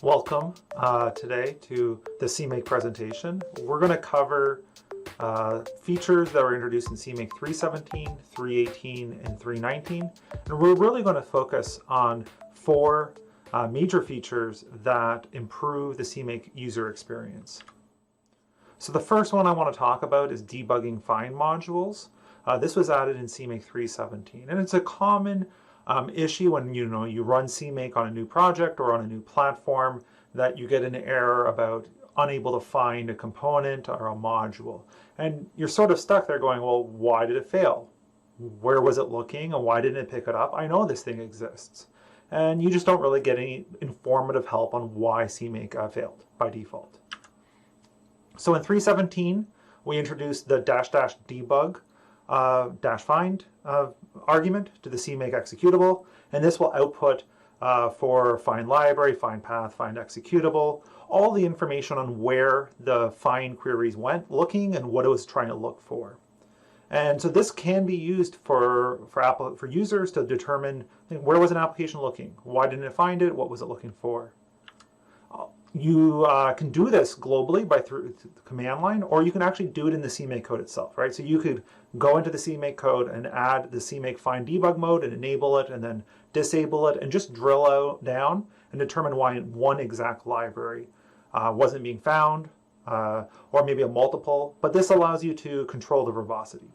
Welcome today to the CMake presentation. We're going to cover features that were introduced in CMake 317, 318, and 319. And we're really going to focus on four major features that improve the CMake user experience. So the first one I want to talk about is debugging find modules. This was added in CMake 317, and it's a common issue when you run CMake on a new project or on a new platform that you get an error about unable to find a component or a module. And you're sort of stuck there going, well, why did it fail? Where was it looking and why didn't it pick it up? I know this thing exists. And you just don't really get any informative help on why CMake failed by default. So in 317, we introduced the --debug -find argument to the CMake executable, and this will output for find library, find path, find executable, all the information on where the find queries went looking and what it was trying to look for. And so this can be used for users to determine where was an application looking, why didn't it find it, what was it looking for. You can do this globally through the command line, or you can actually do it in the CMake code itself, right? So you could go into the CMake code and add the CMake find debug mode and enable it and then disable it and just drill down and determine why one exact library wasn't being found, or maybe a multiple, but this allows you to control the verbosity.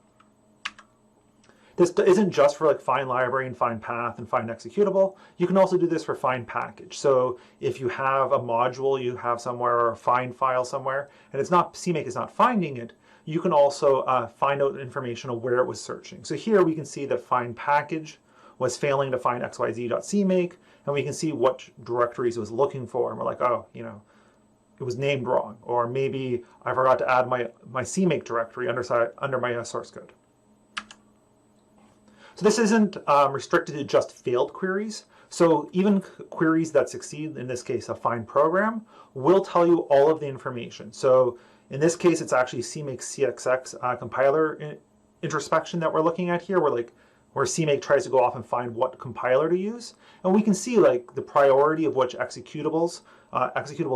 This isn't just for like find library and find path and find executable. You can also do this for find package. So if you have a module you have somewhere or a find file somewhere and CMake is not finding it, you can also find out information of where it was searching. So here we can see that find package was failing to find xyz.cmake, and we can see what directories it was looking for. And we're like, oh, it was named wrong, or maybe I forgot to add my CMake directory under my source code. So this isn't restricted to just failed queries. So even queries that succeed, in this case a find program, will tell you all of the information. So in this case, it's actually CMake CXX compiler introspection that we're looking at here, where CMake tries to go off and find what compiler to use. And we can see the priority of which executable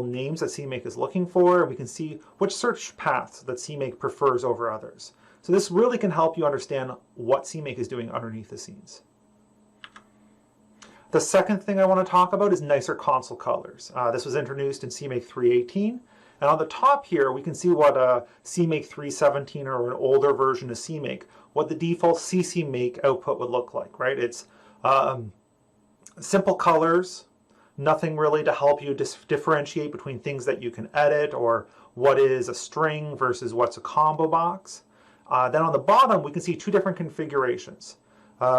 names that CMake is looking for, and we can see which search paths that CMake prefers over others. So this really can help you understand what CMake is doing underneath the scenes. The second thing I want to talk about is nicer console colors. This was introduced in CMake 318. And on the top here, we can see what a CMake 317 or an older version of CMake, what the default CMake output would look like, right? It's simple colors, nothing really to help you differentiate between things that you can edit or what is a string versus what's a combo box. Then on the bottom, we can see two different configurations.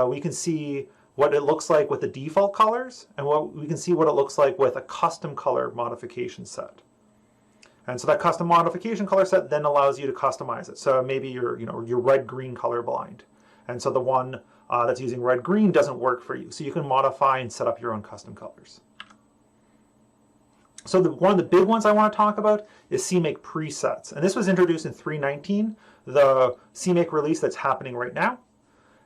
We can see what it looks like with the default colors, and we can see what it looks like with a custom color modification set. And so that custom modification color set then allows you to customize it. So maybe you're red-green colorblind, and so the one that's using red-green doesn't work for you. So you can modify and set up your own custom colors. So one of the big ones I want to talk about is CMake Presets. And this was introduced in 319, the CMake release that's happening right now.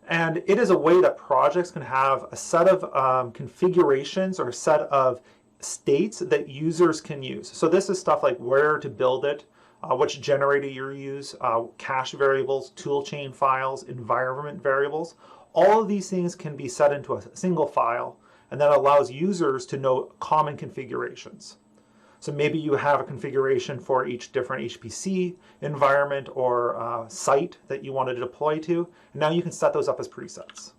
And it is a way that projects can have a set of configurations or a set of states that users can use. So this is stuff like where to build it, which generator you use, cache variables, toolchain files, environment variables. All of these things can be set into a single file, and that allows users to know common configurations. So maybe you have a configuration for each different HPC environment or site that you wanted to deploy to, and now you can set those up as presets.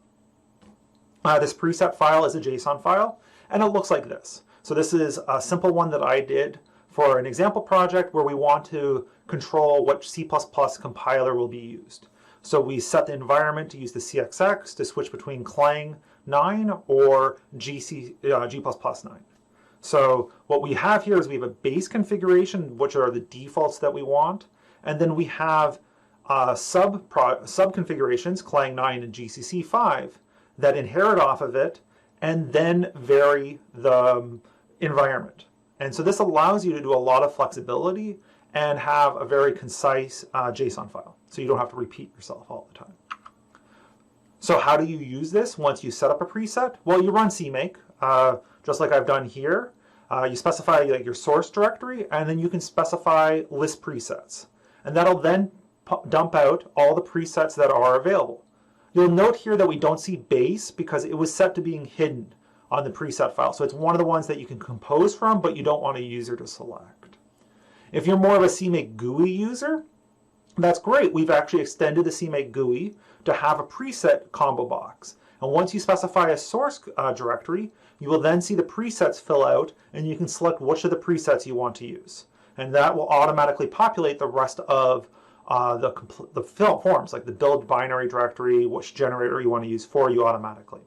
This preset file is a JSON file, and it looks like this. So this is a simple one that I did for an example project where we want to control what C++ compiler will be used. So we set the environment to use the CXX to switch between Clang 9 or G++9. So what we have here is we have a base configuration, which are the defaults that we want, and then we have sub configurations, Clang 9 and GCC 5, that inherit off of it and then vary the environment. And so this allows you to do a lot of flexibility and have a very concise JSON file, so you don't have to repeat yourself all the time. So how do you use this once you set up a preset? Well, you run CMake, just like I've done here. you specify like your source directory, and then you can specify list presets. And that'll then dump out all the presets that are available. You'll note here that we don't see base because it was set to being hidden on the preset file. So it's one of the ones that you can compose from, but you don't want a user to select. If you're more of a CMake GUI user, that's great. We've actually extended the CMake GUI to have a preset combo box. And once you specify a source directory, you will then see the presets fill out, and you can select which of the presets you want to use. And that will automatically populate the rest of the forms, like the build binary directory, which generator you want to use for you automatically.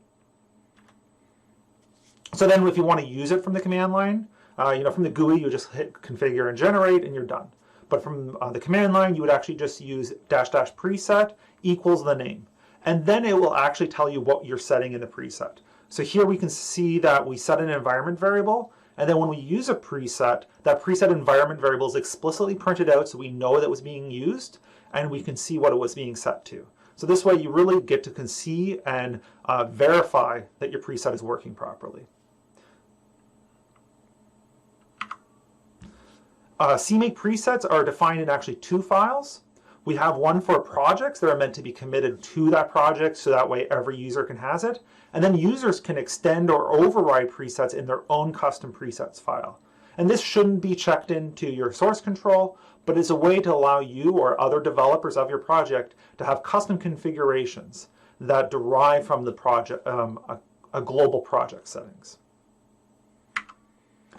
So then if you want to use it from the command line, from the GUI, you just hit configure and generate, and you're done. But from the command line, you would actually just use -- preset equals the name. And then it will actually tell you what you're setting in the preset. So here we can see that we set an environment variable, and then when we use a preset, that preset environment variable is explicitly printed out so we know that it was being used, and we can see what it was being set to. So this way you really get to see and verify that your preset is working properly. CMake presets are defined in actually two files. We have one for projects that are meant to be committed to that project, so that way every user can has it. And then users can extend or override presets in their own custom presets file. And this shouldn't be checked into your source control, but it's a way to allow you or other developers of your project to have custom configurations that derive from the project, a global project settings.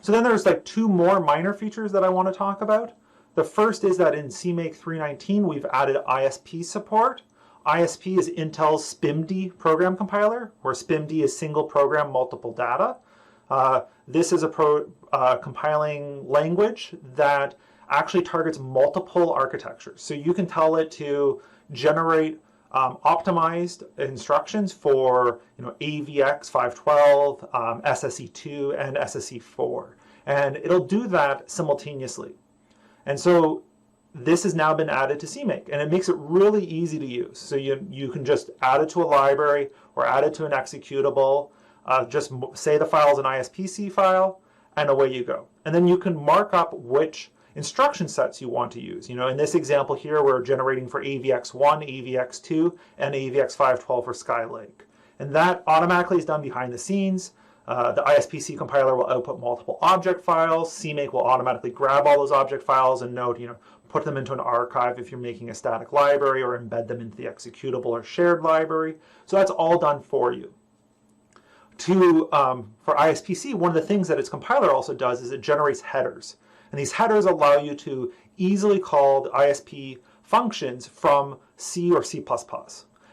So then there's like two more minor features that I want to talk about. The first is that in CMake 319, we've added ISP support. ISP is Intel's SPIMD program compiler, where SPIMD is single program, multiple data. This is a compiling language that actually targets multiple architectures. So you can tell it to generate optimized instructions for AVX 512, SSE2, and SSE4. And it'll do that simultaneously. And so this has now been added to CMake, and it makes it really easy to use. So you can just add it to a library or add it to an executable, just say the file is an ISPC file, and away you go. And then you can mark up which instruction sets you want to use. In this example here, we're generating for AVX1, AVX2, and AVX 512 for Skylake. And that automatically is done behind the scenes. The ISPC compiler will output multiple object files. CMake will automatically grab all those object files and note, put them into an archive if you're making a static library, or embed them into the executable or shared library. So that's all done for you. For ISPC, one of the things that its compiler also does is it generates headers. And these headers allow you to easily call the ISP functions from C or C++.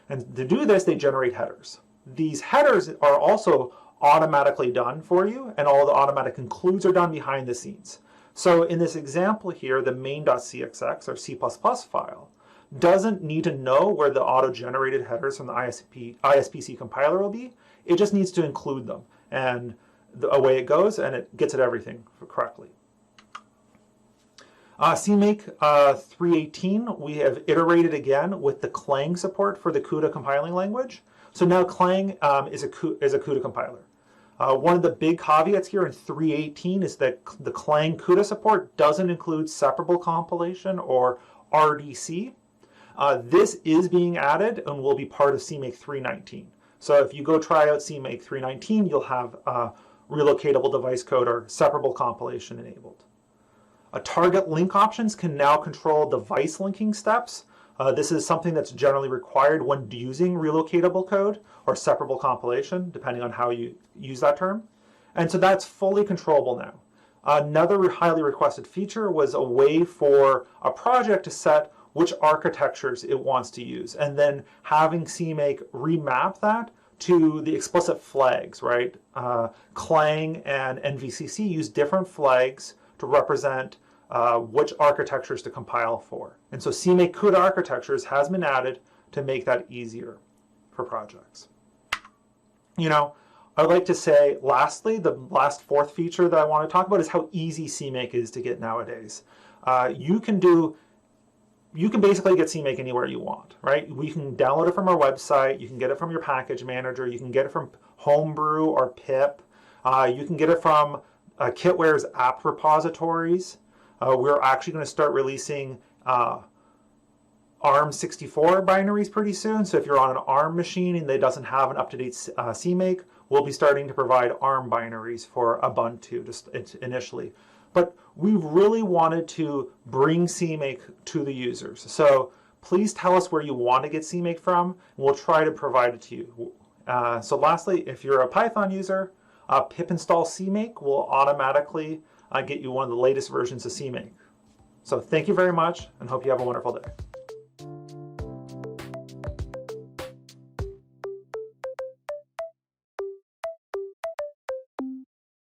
And to do this, they generate headers. These headers are also automatically done for you, and all the automatic includes are done behind the scenes. So in this example here, the main.cxx, or C++ file, doesn't need to know where the auto-generated headers from the ISPC compiler will be. It just needs to include them, and away it goes, and it gets at everything correctly. CMake 318, we have iterated again with the Clang support for the CUDA compiling language. So now Clang is a CUDA compiler. One of the big caveats here in 318 is that the Clang CUDA support doesn't include separable compilation, or RDC. This is being added and will be part of CMake 319. So if you go try out CMake 319, you'll have relocatable device code or separable compilation enabled. Target link options can now control device linking steps. This is something that's generally required when using relocatable code or separable compilation, depending on how you use that term. And so that's fully controllable now. Another highly requested feature was a way for a project to set which architectures it wants to use, and then having CMake remap that to the explicit flags, right? Clang and NVCC use different flags to represent which architectures to compile for. And so CMake CUDA architectures has been added to make that easier for projects. I'd like to say, lastly, the last fourth feature that I want to talk about is how easy CMake is to get nowadays. You can basically get CMake anywhere you want, right? We can download it from our website, you can get it from your package manager, you can get it from Homebrew or pip, you can get it from Kitware's app repositories. We're actually going to start releasing ARM64 binaries pretty soon. So if you're on an ARM machine and it doesn't have an up-to-date CMake, we'll be starting to provide ARM binaries for Ubuntu just initially. But we really wanted to bring CMake to the users. So please tell us where you want to get CMake from, and we'll try to provide it to you. So lastly, if you're a Python user, pip install CMake will automatically get you one of the latest versions of CMake. So thank you very much, and hope you have a wonderful day.